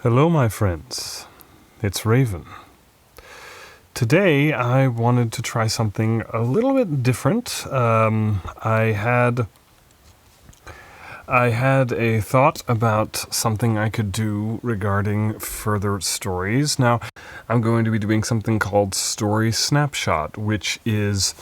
Hello, my friends. It's Raven. Today, I wanted to try something a little bit different. I had a thought about something I could do regarding further stories. Now, I'm going to be doing something called Story Snapshot, which is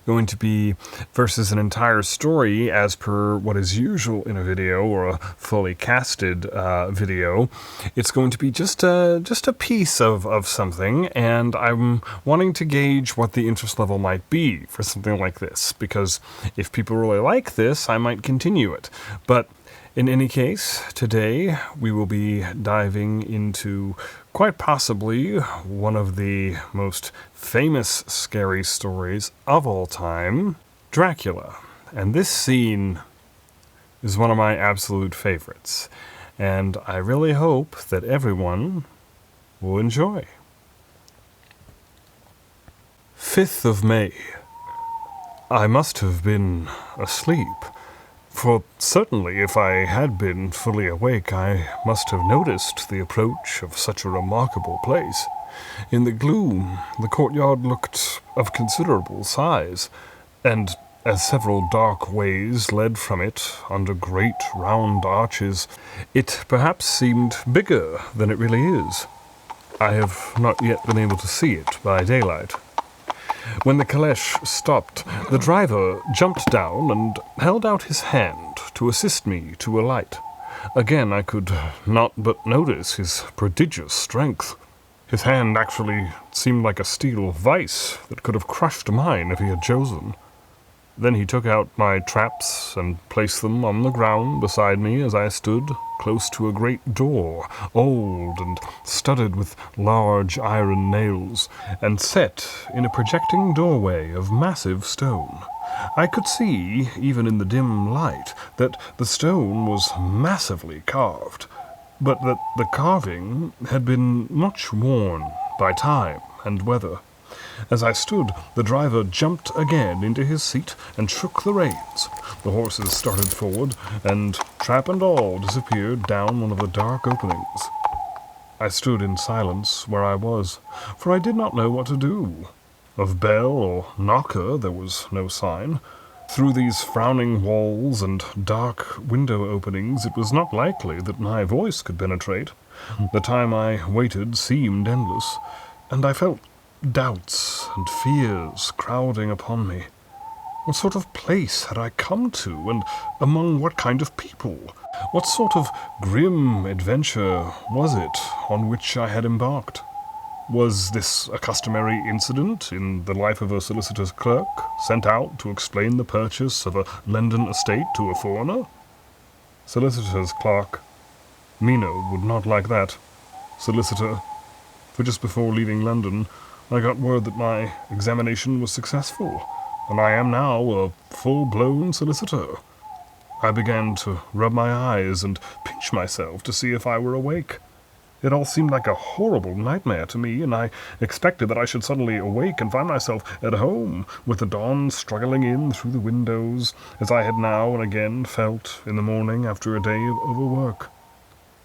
going to be versus an entire story as per what is usual in a video or a fully casted video. It's going to be just a piece of something, and I'm wanting to gauge what the interest level might be for something like this, because if people really like this, I might continue it. But in any case, today we will be diving into quite possibly one of the most famous scary stories of all time, Dracula. And this scene is one of my absolute favorites, and I really hope that everyone will enjoy. 5th of May. I must have been asleep. For certainly, if I had been fully awake, I must have noticed the approach of such a remarkable place. In the gloom, the courtyard looked of considerable size, and as several dark ways led from it under great round arches, it perhaps seemed bigger than it really is. I have not yet been able to see it by daylight. When the caleche stopped, the driver jumped down and held out his hand to assist me to alight. Again, I could not but notice his prodigious strength. His hand actually seemed like a steel vice that could have crushed mine if he had chosen. Then he took out my traps and placed them on the ground beside me as I stood close to a great door, old and studded with large iron nails, and set in a projecting doorway of massive stone. I could see, even in the dim light, that the stone was massively carved, but that the carving had been much worn by time and weather. As I stood, the driver jumped again into his seat and shook the reins. The horses started forward, and trap and all disappeared down one of the dark openings. I stood in silence where I was, for I did not know what to do. Of bell or knocker there was no sign. Through these frowning walls and dark window openings it was not likely that my voice could penetrate. The time I waited seemed endless, and I felt doubts and fears crowding upon me. What sort of place had I come to, and among what kind of people? What sort of grim adventure was it on which I had embarked? Was this a customary incident in the life of a solicitor's clerk, sent out to explain the purchase of a London estate to a foreigner? Solicitor's clerk. Mino would not like that. Solicitor. For just before leaving London, I got word that my examination was successful, and I am now a full-blown solicitor. I began to rub my eyes and pinch myself to see if I were awake. It all seemed like a horrible nightmare to me, and I expected that I should suddenly awake and find myself at home, with the dawn struggling in through the windows, as I had now and again felt in the morning after a day of overwork.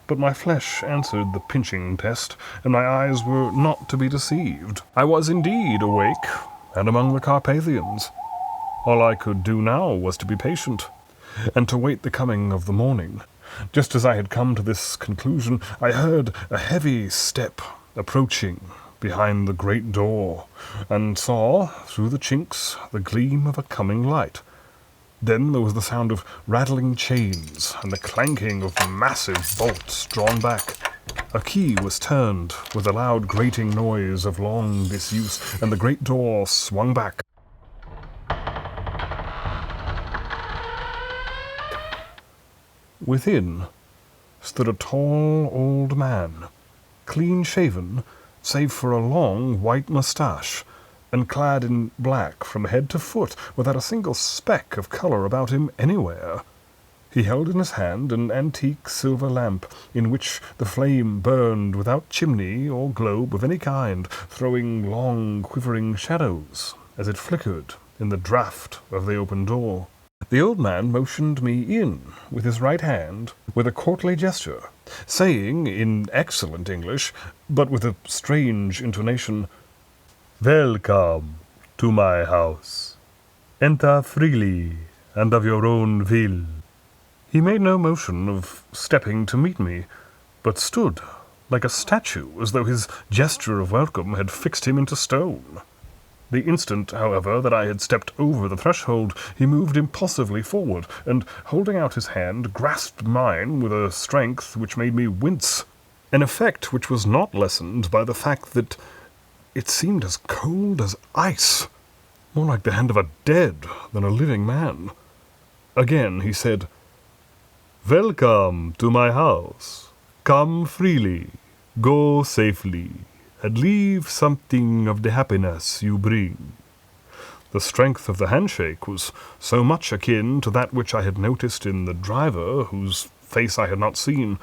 But my flesh answered the pinching test, and my eyes were not to be deceived. I was indeed awake, and among the Carpathians. All I could do now was to be patient, and to wait the coming of the morning. Just as I had come to this conclusion, I heard a heavy step approaching behind the great door, and saw, through the chinks, the gleam of a coming light. Then there was the sound of rattling chains and the clanking of massive bolts drawn back. A key was turned with a loud grating noise of long disuse, and the great door swung back. Within stood a tall old man, clean-shaven, save for a long white moustache, and clad in black from head to foot, without a single speck of color about him anywhere. He held in his hand an antique silver lamp, in which the flame burned without chimney or globe of any kind, throwing long, quivering shadows as it flickered in the draught of the open door. The old man motioned me in with his right hand with a courtly gesture, saying in excellent English, but with a strange intonation, "Welcome to my house. Enter freely and of your own will." He made no motion of stepping to meet me, but stood like a statue, as though his gesture of welcome had fixed him into stone. The instant, however, that I had stepped over the threshold, he moved impulsively forward, and, holding out his hand, grasped mine with a strength which made me wince, an effect which was not lessened by the fact that it seemed as cold as ice, more like the hand of a dead than a living man. Again he said, "Welcome to my house. Come freely, go safely, and leave something of the happiness you bring." The strength of the handshake was so much akin to that which I had noticed in the driver, whose face I had not seen,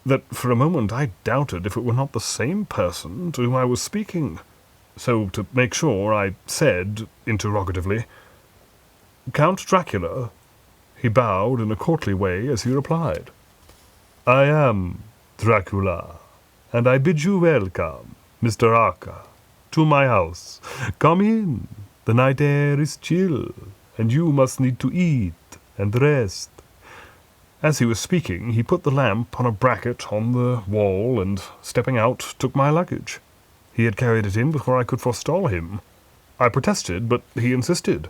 that for a moment I doubted if it were not the same person to whom I was speaking. So, to make sure, I said, interrogatively, "Count Dracula?" He bowed in a courtly way as he replied, "I am Dracula, and I bid you welcome, Mr. Arca, to my house. Come in. The night air is chill, and you must need to eat and rest." As he was speaking, he put the lamp on a bracket on the wall and, stepping out, took my luggage. He had carried it in before I could forestall him. I protested, but he insisted.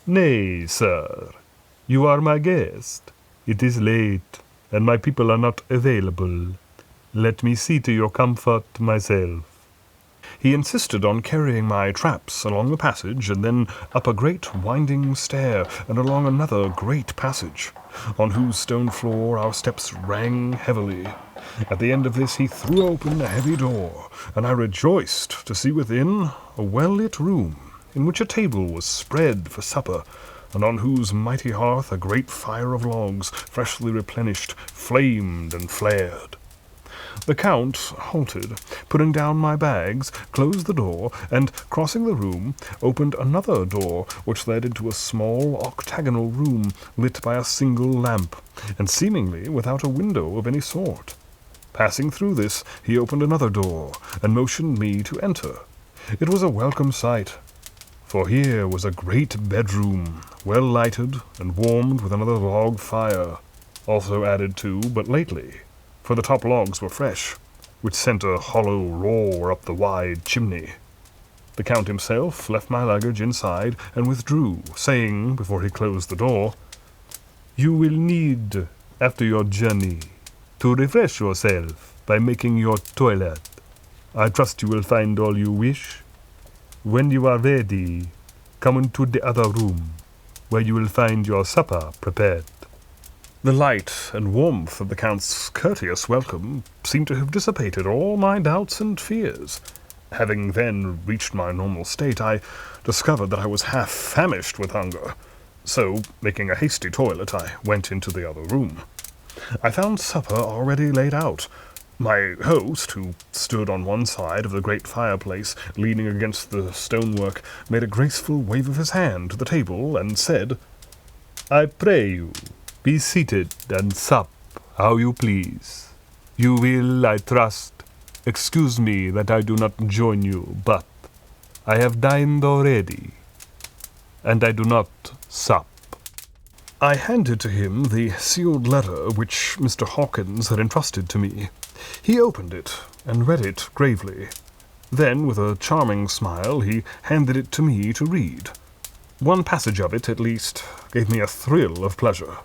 "Nay, sir, you are my guest. It is late, and my people are not available. Let me see to your comfort myself." He insisted on carrying my traps along the passage, and then up a great winding stair, and along another great passage, on whose stone floor our steps rang heavily. At the end of this he threw open a heavy door, and I rejoiced to see within a well-lit room, in which a table was spread for supper, and on whose mighty hearth a great fire of logs, freshly replenished, flamed and flared. The Count halted, putting down my bags, closed the door, and, crossing the room, opened another door which led into a small octagonal room lit by a single lamp, and seemingly without a window of any sort. Passing through this, he opened another door, and motioned me to enter. It was a welcome sight, for here was a great bedroom, well lighted and warmed with another log fire, also added to but lately, for the top logs were fresh, which sent a hollow roar up the wide chimney. The Count himself left my luggage inside and withdrew, saying, before he closed the door, "You will need, after your journey, to refresh yourself by making your toilet. I trust you will find all you wish. When you are ready, come into the other room, where you will find your supper prepared." The light and warmth of the Count's courteous welcome seemed to have dissipated all my doubts and fears. Having then reached my normal state, I discovered that I was half famished with hunger. So, making a hasty toilet, I went into the other room. I found supper already laid out. My host, who stood on one side of the great fireplace, leaning against the stonework, made a graceful wave of his hand to the table and said, "I pray you, be seated and sup how you please. You will, I trust, excuse me that I do not join you, but I have dined already, and I do not sup." I handed to him the sealed letter which Mr. Hawkins had entrusted to me. He opened it and read it gravely. Then, with a charming smile, he handed it to me to read. One passage of it, at least, gave me a thrill of pleasure.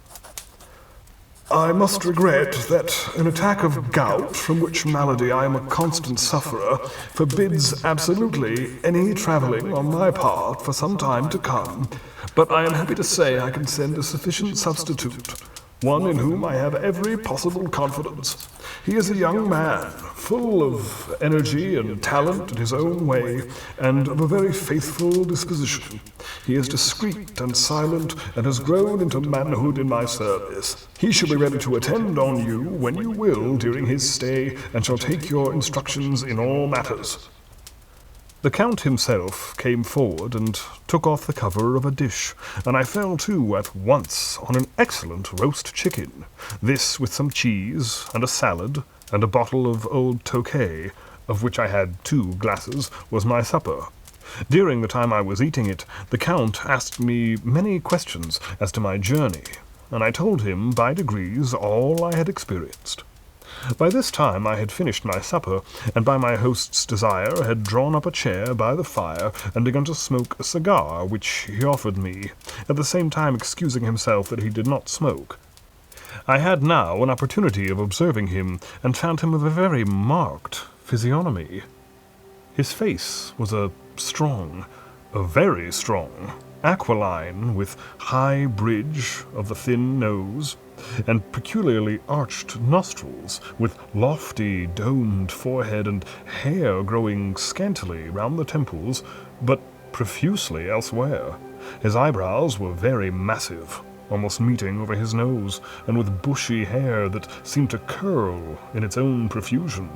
"I must regret that an attack of gout, from which malady I am a constant sufferer, forbids absolutely any travelling on my part for some time to come, but I am happy to say I can send a sufficient substitute, one in whom I have every possible confidence. He is a young man, full of energy and talent in his own way, and of a very faithful disposition. He is discreet and silent, and has grown into manhood in my service. He shall be ready to attend on you when you will during his stay, and shall take your instructions in all matters." The Count himself came forward and took off the cover of a dish, and I fell to at once on an excellent roast chicken, this with some cheese and a salad and a bottle of old Tokay, of which I had 2 glasses, was my supper. During the time I was eating it, the Count asked me many questions as to my journey, and I told him by degrees all I had experienced. By this time I had finished my supper, and by my host's desire had drawn up a chair by the fire and begun to smoke a cigar which he offered me, at the same time excusing himself that he did not smoke. I had now an opportunity of observing him, and found him of a very marked physiognomy. His face was a very strong, aquiline, with high bridge of the thin nose, and peculiarly arched nostrils, with lofty domed forehead and hair growing scantily round the temples, but profusely elsewhere. His eyebrows were very massive, almost meeting over his nose, and with bushy hair that seemed to curl in its own profusion.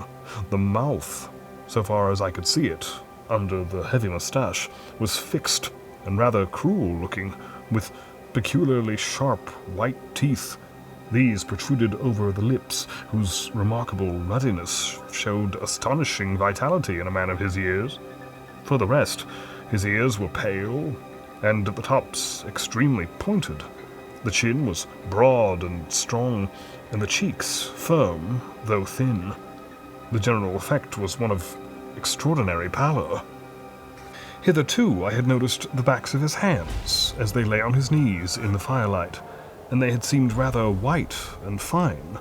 The mouth, so far as I could see it, under the heavy moustache, was fixed and rather cruel-looking, with peculiarly sharp white teeth. These protruded over the lips, whose remarkable ruddiness showed astonishing vitality in a man of his years. For the rest, his ears were pale, and at the tops extremely pointed. The chin was broad and strong, and the cheeks firm, though thin. The general effect was one of extraordinary pallor. Hitherto I had noticed the backs of his hands as they lay on his knees in the firelight, and they had seemed rather white and fine.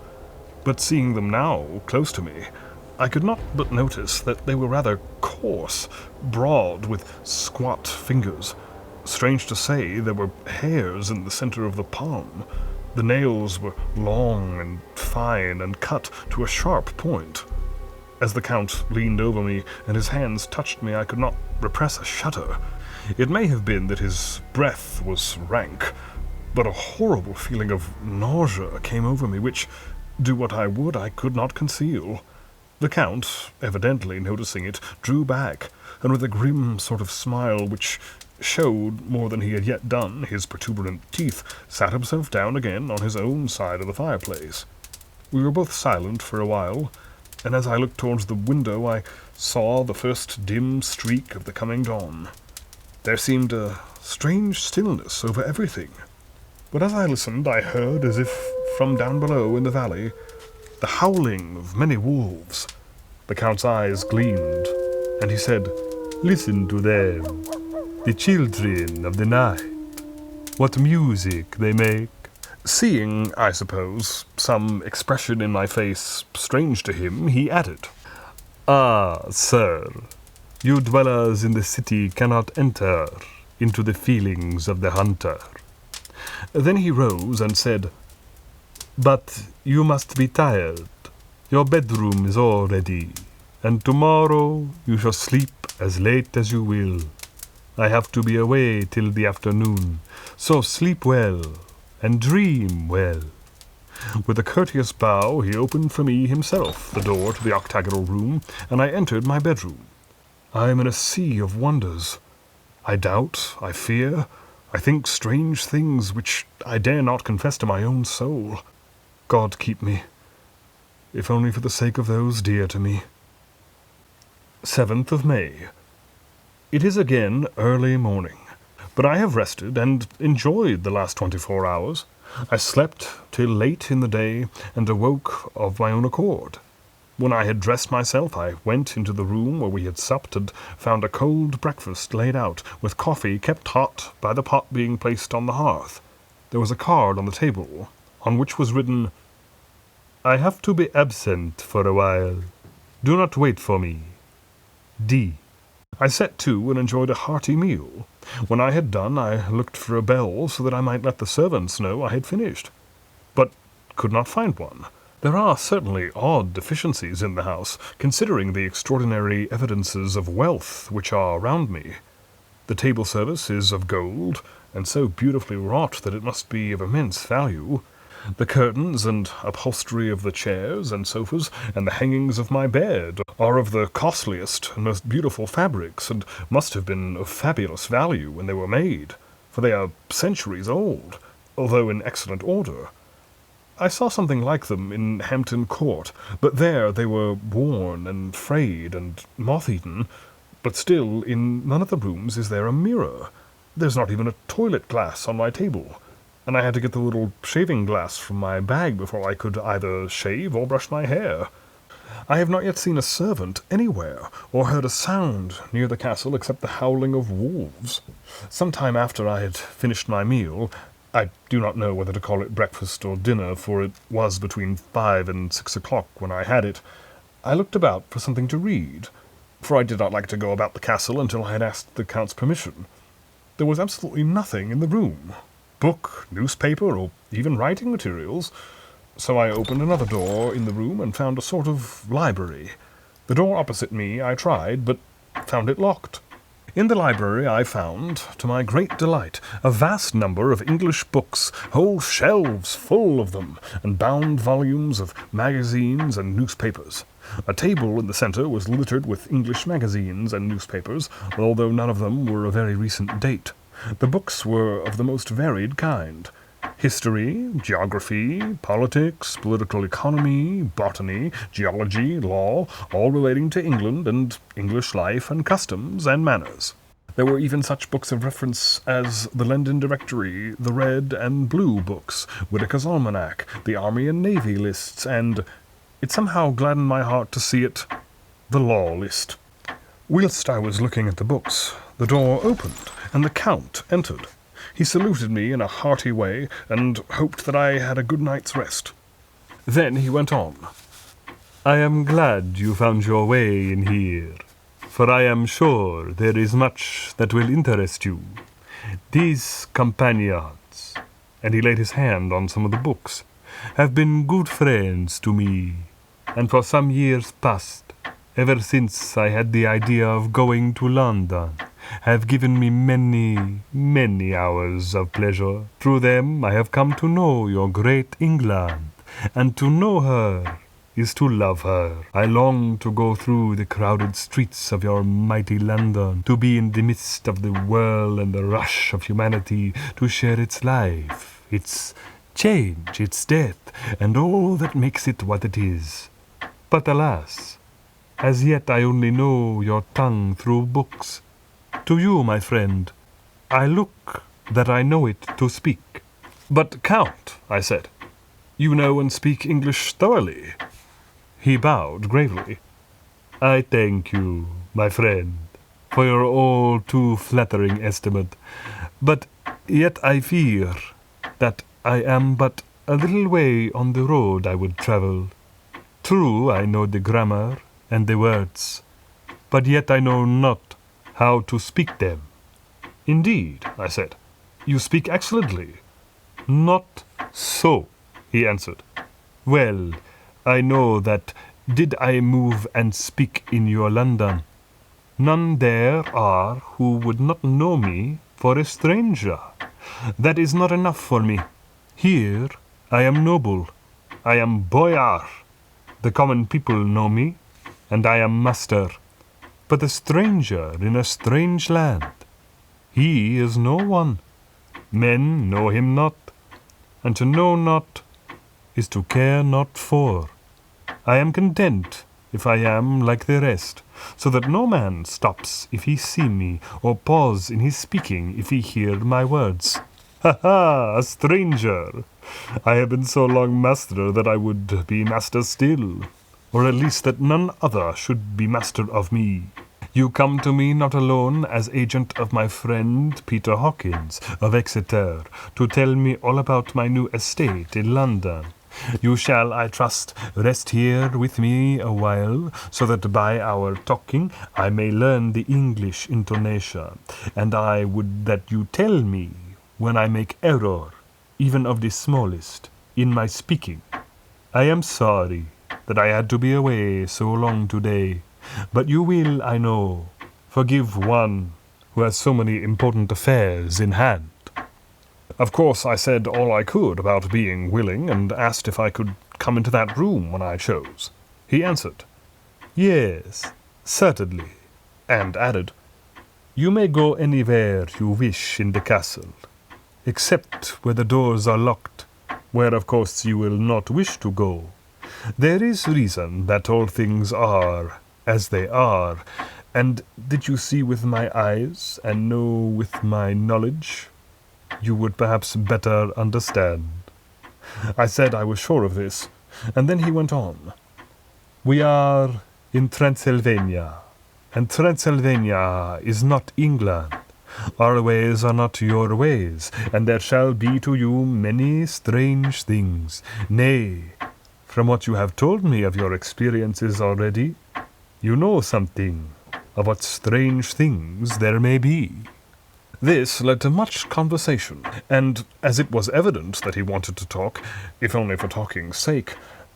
But seeing them now close to me, I could not but notice that they were rather coarse, broad, with squat fingers. Strange to say, there were hairs in the center of the palm. The nails were long and fine and cut to a sharp point. As the Count leaned over me and his hands touched me, I could not repress a shudder. It may have been that his breath was rank, but a horrible feeling of nausea came over me, which, do what I would, I could not conceal. The Count, evidently noticing it, drew back, and with a grim sort of smile which showed more than he had yet done his protuberant teeth, sat himself down again on his own side of the fireplace. We were both silent for a while, and as I looked towards the window I saw the first dim streak of the coming dawn. There seemed a strange stillness over everything, but as I listened I heard, as if from down below in the valley, the howling of many wolves. The Count's eyes gleamed, and he said, "Listen to them, the children of the night. What music they make." Seeing, I suppose, some expression in my face strange to him, he added, "Ah, sir, you dwellers in the city cannot enter into the feelings of the hunter." Then he rose and said, "But you must be tired. Your bedroom is all ready, and tomorrow you shall sleep as late as you will. I have to be away till the afternoon, so sleep well and dream well." With a courteous bow, he opened for me himself the door to the octagonal room, and I entered my bedroom. I am in a sea of wonders. I doubt, I fear, I think strange things which I dare not confess to my own soul. God keep me, if only for the sake of those dear to me. 7th of May. It is again early morning, but I have rested and enjoyed the last 24 hours. I slept till late in the day and awoke of my own accord. When I had dressed myself, I went into the room where we had supped and found a cold breakfast laid out, with coffee kept hot by the pot being placed on the hearth. There was a card on the table, on which was written, "I have to be absent for a while. Do not wait for me. D." I set to and enjoyed a hearty meal. When I had done, I looked for a bell so that I might let the servants know I had finished, but could not find one. There are certainly odd deficiencies in the house, considering the extraordinary evidences of wealth which are around me. The table service is of gold, and so beautifully wrought that it must be of immense value. The curtains and upholstery of the chairs and sofas and the hangings of my bed are of the costliest and most beautiful fabrics, and must have been of fabulous value when they were made, for they are centuries old, although in excellent order. I saw something like them in Hampton Court, but there they were worn and frayed and moth-eaten. But still, in none of the rooms is there a mirror. There's not even a toilet glass on my table, and I had to get the little shaving glass from my bag before I could either shave or brush my hair. I have not yet seen a servant anywhere, or heard a sound near the castle except the howling of wolves. Some time after I had finished my meal, I do not know whether to call it breakfast or dinner, for it was between 5 and 6 o'clock when I had it, I looked about for something to read, for I did not like to go about the castle until I had asked the Count's permission. There was absolutely nothing in the room, book, newspaper, or even writing materials, so I opened another door in the room and found a sort of library. The door opposite me I tried, but found it locked. In the library I found, to my great delight, a vast number of English books, whole shelves full of them, and bound volumes of magazines and newspapers. A table in the centre was littered with English magazines and newspapers, although none of them were of very recent date. The books were of the most varied kind. History, geography, politics, political economy, botany, geology, law, all relating to England and English life and customs and manners. There were even such books of reference as the London Directory, the Red and Blue books, Whitaker's Almanac, the Army and Navy lists, and, it somehow gladdened my heart to see it, the Law list. Whilst I was looking at the books, the door opened, and the Count entered. He saluted me in a hearty way, and hoped that I had a good night's rest. Then he went on. "I am glad you found your way in here, for I am sure there is much that will interest you. These companions," and he laid his hand on some of the books, "have been good friends to me, and for some years past, ever since I had the idea of going to London, have given me many, many hours of pleasure. Through them I have come to know your great England, and to know her is to love her. I long to go through the crowded streets of your mighty London, to be in the midst of the whirl and the rush of humanity, to share its life, its change, its death, and all that makes it what it is. But alas, as yet I only know your tongue through books. To you, my friend, I look that I know it to speak." "But, Count," I said, "you know and speak English thoroughly." He bowed gravely. "I thank you, my friend, for your all too flattering estimate, but yet I fear that I am but a little way on the road I would travel. True, I know the grammar and the words, but yet I know not how to speak them." "Indeed," I said, "you speak excellently." "Not so," he answered. "Well, I know that did I move and speak in your London, none there are who would not know me for a stranger. That is not enough for me. Here I am noble, I am boyar. The common people know me, and I am master. But a stranger in a strange land, he is no one. Men know him not, and to know not is to care not for. I am content if I am like the rest, so that no man stops if he see me, or pause in his speaking if he hear my words. Ha ha, a stranger! I have been so long master that I would be master still, or at least that none other should be master of me. You come to me not alone as agent of my friend Peter Hawkins of Exeter, to tell me all about my new estate in London. You shall, I trust, rest here with me a while, so that by our talking I may learn the English intonation, and I would that you tell me when I make error, even of the smallest, in my speaking. I am sorry that I had to be away so long today, but you will, I know, forgive one who has so many important affairs in hand." Of course, I said all I could about being willing and asked if I could come into that room when I chose. He answered, "Yes, certainly," and added, "You may go anywhere you wish in the castle, except where the doors are locked, where of course you will not wish to go. There is reason that all things are as they are, and did you see with my eyes and know with my knowledge, you would perhaps better understand." I said I was sure of this, and then he went on. "We are in Transylvania, and Transylvania is not England. Our ways are not your ways, and there shall be to you many strange things. Nay, from what you have told me of your experiences already, you know something of what strange things there may be." This led to much conversation, and as it was evident that he wanted to talk, if only for talking's sake,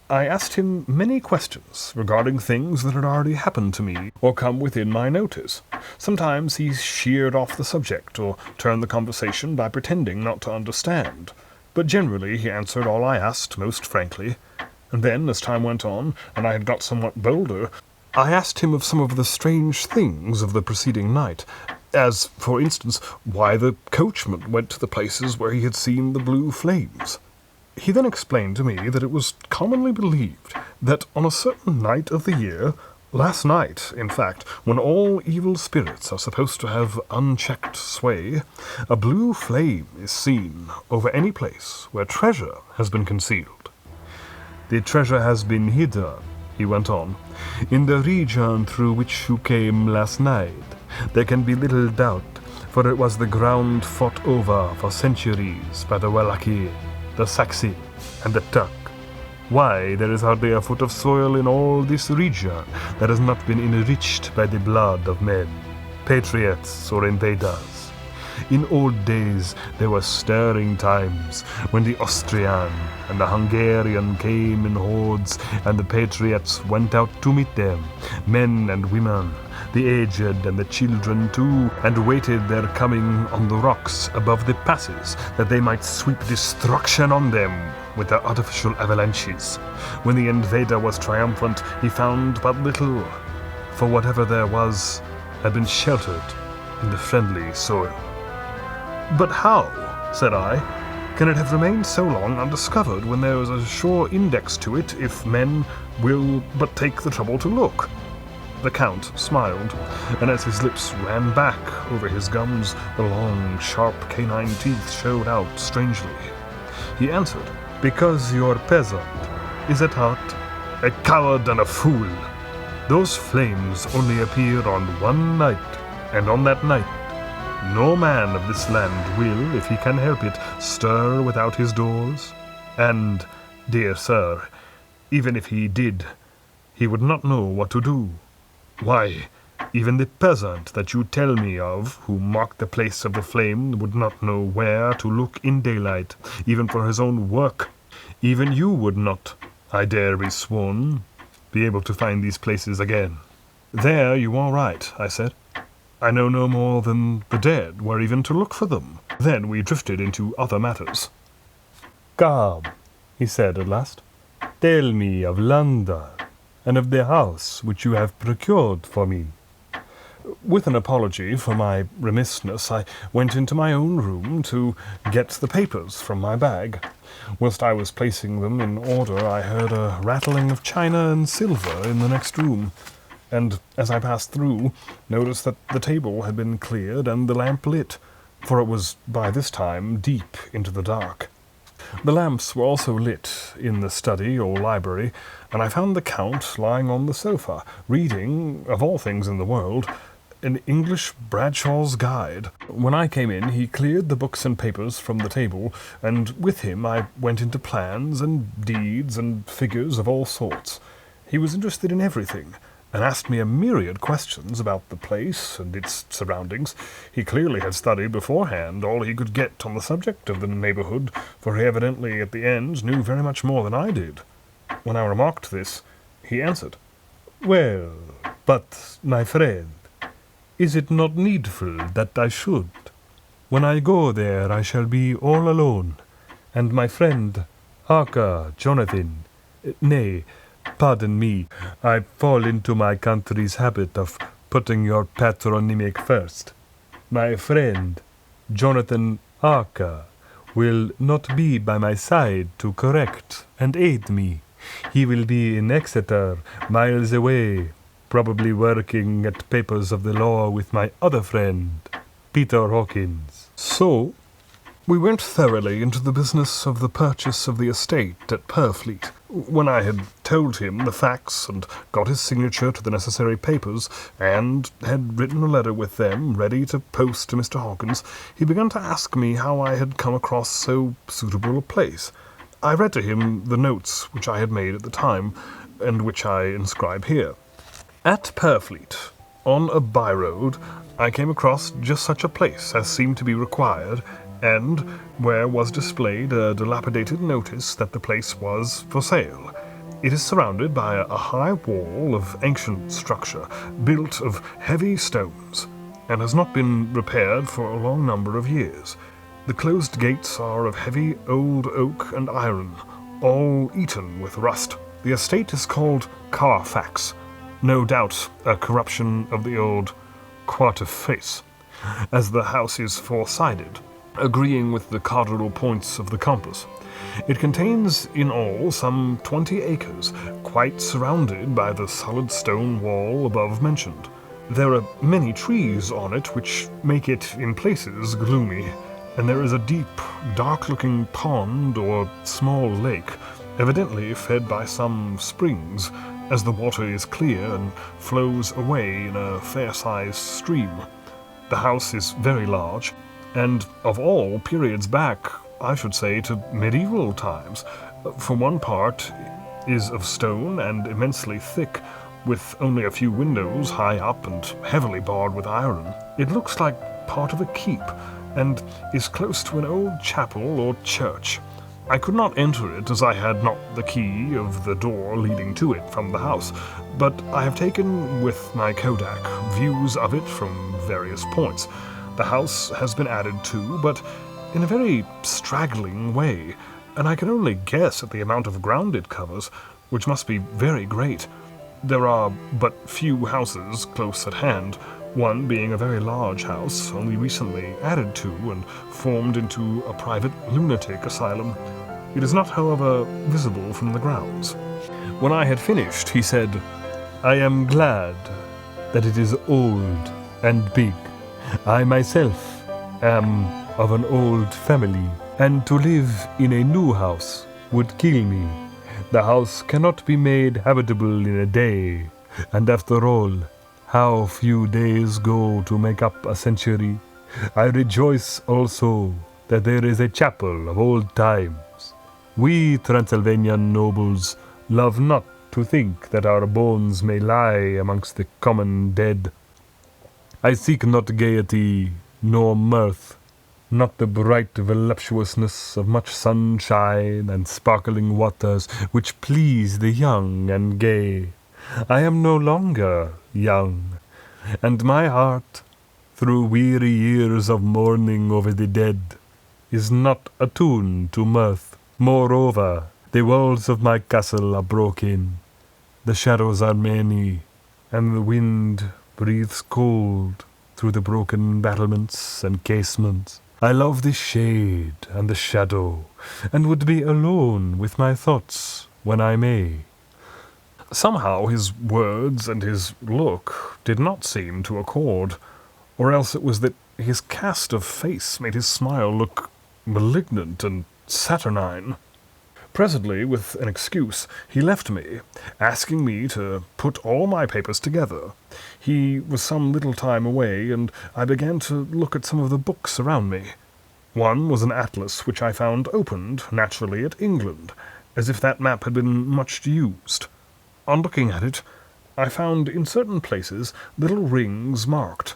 I asked him many questions regarding things that had already happened to me or come within my notice. Sometimes he sheered off the subject or turned the conversation by pretending not to understand, but generally he answered all I asked most frankly. And then, as time went on, and I had got somewhat bolder, I asked him of some of the strange things of the preceding night, as, for instance, why the coachman went to the places where he had seen the blue flames. He then explained to me that it was commonly believed that on a certain night of the year, last night, in fact, when all evil spirits are supposed to have unchecked sway, a blue flame is seen over any place where treasure has been concealed. "The treasure has been hidden," he went on, "in the region through which you came last night. There can be little doubt, for it was the ground fought over for centuries by the Wallachie, the Saxon, and the Turk. Why, there is hardly a foot of soil in all this region that has not been enriched by the blood of men, patriots or invaders. In old days there were stirring times when the Austrian and the Hungarian came in hordes, and the patriots went out to meet them, men and women, the aged and the children too, and waited their coming on the rocks above the passes, that they might sweep destruction on them with their artificial avalanches. When the invader was triumphant, he found but little, for whatever there was had been sheltered in the friendly soil." "But how," said I, "can it have remained so long undiscovered when there is a sure index to it if men will but take the trouble to look?" The Count smiled, and as his lips ran back over his gums, the long, sharp canine teeth showed out strangely. He answered, "Because your peasant is at heart a coward and a fool. Those flames only appear on one night, and on that night no man of this land will, if he can help it, stir without his doors. And, dear sir, even if he did, he would not know what to do. Why, even the peasant that you tell me of, who marked the place of the flame, would not know where to look in daylight, even for his own work. Even you would not, I dare be sworn, be able to find these places again." "There you are right," I said. "I know no more than the dead where even to look for them." Then we drifted into other matters. "Come," he said at last, "tell me of London, and of the house which you have procured for me." With an apology for my remissness, I went into my own room to get the papers from my bag. Whilst I was placing them in order, I heard a rattling of china and silver in the next room, and as I passed through, noticed that the table had been cleared and the lamp lit, for it was by this time deep into the dark. The lamps were also lit in the study or library, and I found the Count lying on the sofa, reading, of all things in the world, an English Bradshaw's Guide. When I came in, he cleared the books and papers from the table, and with him I went into plans and deeds and figures of all sorts. He was interested in everything, and asked me a myriad questions about the place and its surroundings. He clearly had studied beforehand all he could get on the subject of the neighbourhood, for he evidently at the end knew very much more than I did. When I remarked this, he answered, "Well, but, my friend, is it not needful that I should? When I go there, I shall be all alone, and my friend, Jonathan, nay, pardon me, I fall into my country's habit of putting your patronymic first. My friend, Jonathan Arca, will not be by my side to correct and aid me. He will be in Exeter, miles away, probably working at papers of the law with my other friend, Peter Hawkins. So, we went thoroughly into the business of the purchase of the estate at Purfleet. When I had told him the facts and got his signature to the necessary papers, and had written a letter with them ready to post to Mr. Hawkins, he began to ask me how I had come across so suitable a place. I read to him the notes which I had made at the time, and which I inscribe here. At Purfleet, on a by-road, I came across just such a place as seemed to be required, and where was displayed a dilapidated notice that the place was for sale. It is surrounded by a high wall of ancient structure, built of heavy stones, and has not been repaired for a long number of years. The closed gates are of heavy old oak and iron, all eaten with rust. The estate is called Carfax, no doubt a corruption of the old quarter-face, as the house is four-sided, agreeing with the cardinal points of the compass. It contains in all some 20 acres, quite surrounded by the solid stone wall above mentioned. There are many trees on it which make it in places gloomy, and there is a deep, dark-looking pond or small lake, evidently fed by some springs, as the water is clear and flows away in a fair-sized stream. The house is very large, and of all periods back, I should say, to medieval times. For one part is of stone and immensely thick, with only a few windows high up and heavily barred with iron. It looks like part of a keep, and is close to an old chapel or church. I could not enter it, as I had not the key of the door leading to it from the house, but I have taken with my Kodak views of it from various points. The house has been added to, but in a very straggling way, and I can only guess at the amount of ground it covers, which must be very great. There are but few houses close at hand, one being a very large house, only recently added to and formed into a private lunatic asylum. It is not, however, visible from the grounds. When I had finished, he said, "I am glad that it is old and big. I myself am of an old family, and to live in a new house would kill me. The house cannot be made habitable in a day, and after all, how few days go to make up a century. I rejoice also that there is a chapel of old times. We Transylvanian nobles love not to think that our bones may lie amongst the common dead. I seek not gaiety nor mirth, not the bright voluptuousness of much sunshine and sparkling waters which please the young and gay. I am no longer young, and my heart, through weary years of mourning over the dead, is not attuned to mirth. Moreover, the walls of my castle are broken, the shadows are many, and the wind breathes cold through the broken battlements and casements. I love the shade and the shadow, and would be alone with my thoughts when I may." Somehow his words and his look did not seem to accord, or else it was that his cast of face made his smile look malignant and saturnine. Presently, with an excuse, he left me, asking me to put all my papers together. He was some little time away, and I began to look at some of the books around me. One was an atlas which I found opened, naturally, at England, as if that map had been much used. On looking at it, I found in certain places little rings marked,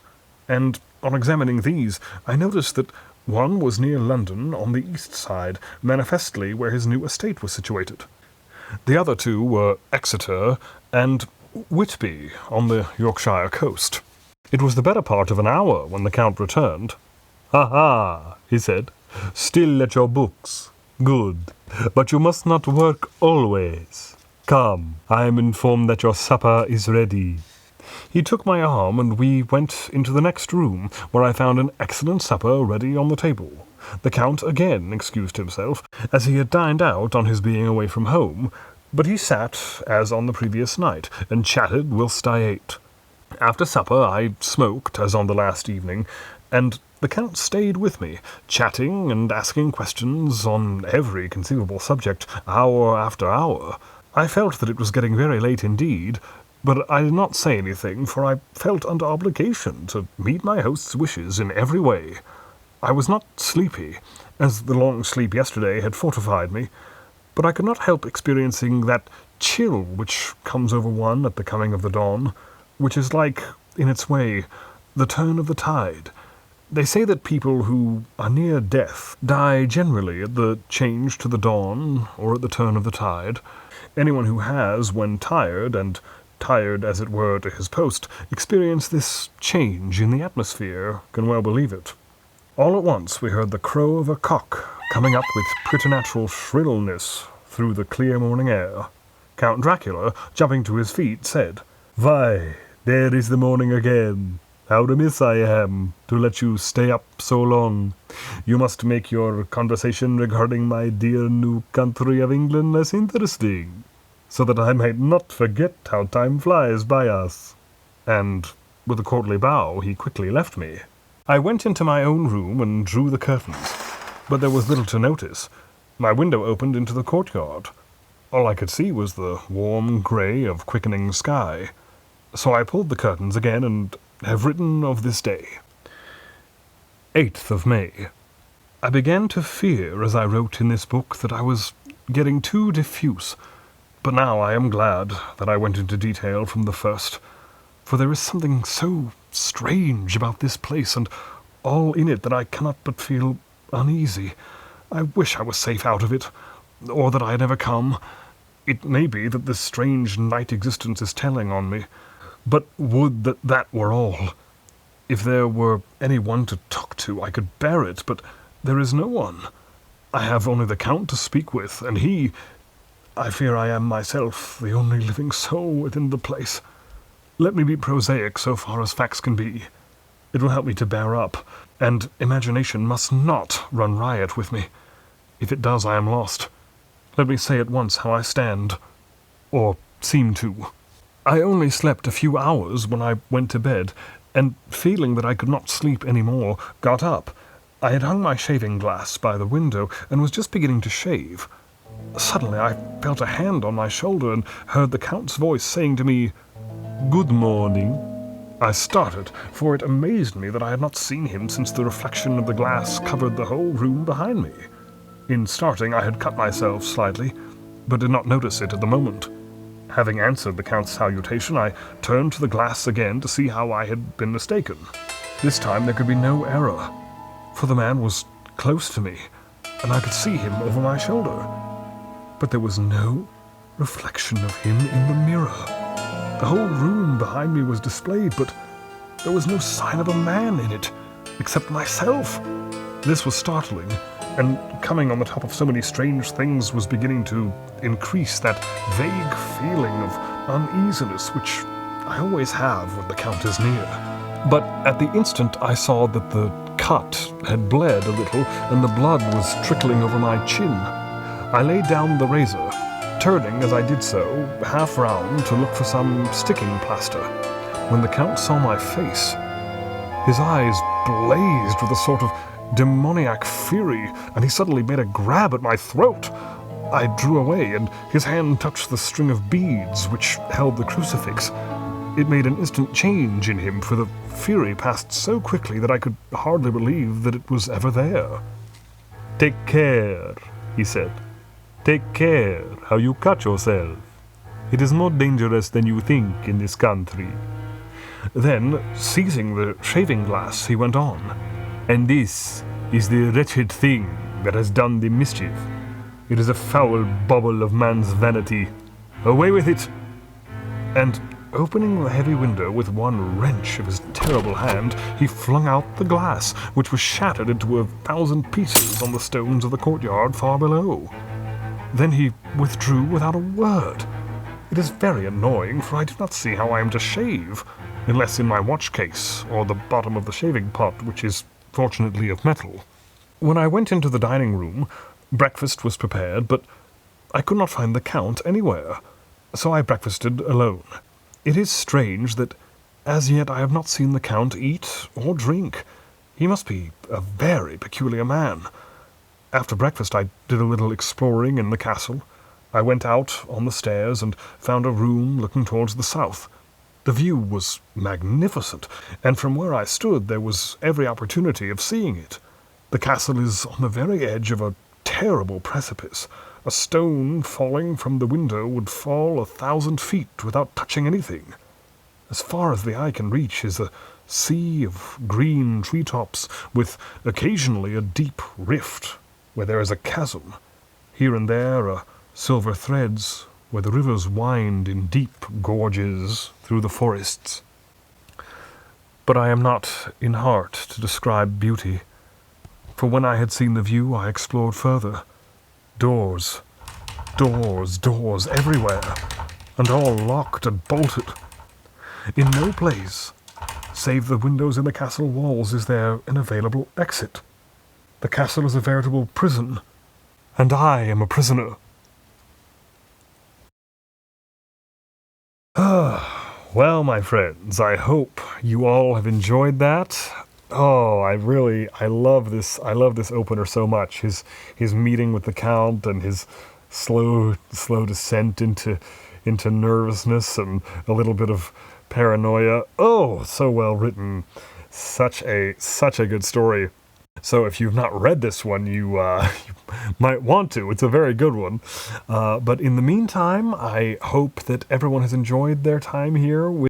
and on examining these, I noticed that one was near London on the east side, manifestly where his new estate was situated. The other two were Exeter and Whitby on the Yorkshire coast. It was the better part of an hour when the Count returned. "Ha-ha," he said. "Still at your books. Good. But you must not work always. Come, I am informed that your supper is ready." He took my arm, and we went into the next room, where I found an excellent supper ready on the table. The Count again excused himself, as he had dined out on his being away from home, but he sat, as on the previous night, and chatted whilst I ate. After supper I smoked, as on the last evening, and the Count stayed with me, chatting and asking questions on every conceivable subject, hour after hour. I felt that it was getting very late indeed, but I did not say anything, for I felt under obligation to meet my host's wishes in every way. I was not sleepy, as the long sleep yesterday had fortified me, but I could not help experiencing that chill which comes over one at the coming of the dawn, which is like, in its way, the turn of the tide. They say that people who are near death die generally at the change to the dawn or at the turn of the tide. Anyone who has, when tired, and tired as it were to his post, experienced this change in the atmosphere can well believe it. All at once we heard the crow of a cock coming up with preternatural shrillness through the clear morning air. Count Dracula, jumping to his feet, said, "Why, there is the morning again. How remiss I am to let you stay up so long. You must make your conversation regarding my dear new country of England less interesting, so that I might not forget how time flies by us." And, with a courtly bow, he quickly left me. I went into my own room and drew the curtains, but there was little to notice. My window opened into the courtyard. All I could see was the warm grey of quickening sky. So I pulled the curtains again and have written of this day. 8th of May. I began to fear, as I wrote in this book, that I was getting too diffuse, but now I am glad that I went into detail from the first, for there is something so strange about this place and all in it that I cannot but feel uneasy. I wish I was safe out of it, or that I had never come. It may be that this strange night existence is telling on me, but would that that were all. If there were any one to talk to, I could bear it, but there is no one. I have only the Count to speak with, and he... I fear I am myself the only living soul within the place. Let me be prosaic so far as facts can be. It will help me to bear up, and imagination must not run riot with me. If it does, I am lost. Let me say at once how I stand, or seem to. I only slept a few hours when I went to bed, and feeling that I could not sleep any more, got up. I had hung my shaving glass by the window, and was just beginning to shave. Suddenly I felt a hand on my shoulder, and heard the Count's voice saying to me, "Good morning." I started, for it amazed me that I had not seen him since the reflection of the glass covered the whole room behind me. In starting I had cut myself slightly, but did not notice it at the moment. Having answered the Count's salutation, I turned to the glass again to see how I had been mistaken. This time there could be no error, for the man was close to me, and I could see him over my shoulder. But there was no reflection of him in the mirror. The whole room behind me was displayed, but there was no sign of a man in it, except myself. This was startling, and coming on the top of so many strange things was beginning to increase that vague feeling of uneasiness which I always have when the Count is near. But at the instant I saw that the cut had bled a little, and the blood was trickling over my chin. I laid down the razor, turning as I did so, half round to look for some sticking plaster. When the Count saw my face, his eyes blazed with a sort of demoniac fury, and he suddenly made a grab at my throat. I drew away, and his hand touched the string of beads which held the crucifix. It made an instant change in him, for the fury passed so quickly that I could hardly believe that it was ever there. "Take care," he said. "Take care how you cut yourself. It is more dangerous than you think in this country." Then, seizing the shaving glass, he went on. "And this is the wretched thing that has done the mischief. It is a foul bauble of man's vanity. Away with it!" And opening the heavy window with one wrench of his terrible hand, he flung out the glass, which was shattered into 1,000 pieces on the stones of the courtyard far below. Then he withdrew without a word. It is very annoying, for I do not see how I am to shave, unless in my watch case, or the bottom of the shaving pot, which is fortunately of metal. When I went into the dining room, breakfast was prepared, but I could not find the Count anywhere, so I breakfasted alone. It is strange that as yet I have not seen the Count eat or drink. He must be a very peculiar man. After breakfast I did a little exploring in the castle. I went out on the stairs and found a room looking towards the south. The view was magnificent, and from where I stood there was every opportunity of seeing it. The castle is on the very edge of a terrible precipice. A stone falling from the window would fall 1,000 feet without touching anything. As far as the eye can reach is a sea of green treetops, with occasionally a deep rift where there is a chasm. Here and there are silver threads where the rivers wind in deep gorges through the forests. But I am not in heart to describe beauty, for when I had seen the view I explored further. Doors, doors, doors everywhere, and all locked and bolted. In no place, save the windows in the castle walls, is there an available exit. The castle is a veritable prison, and I am a prisoner. Well, my friends, I hope you all have enjoyed that. Oh, I love this opener so much. His meeting with the Count and his slow descent into nervousness and a little bit of paranoia. Oh, so well written. Such a good story. So if you've not read this one, you might want to. It's a very good one. But in the meantime, I hope that everyone has enjoyed their time here with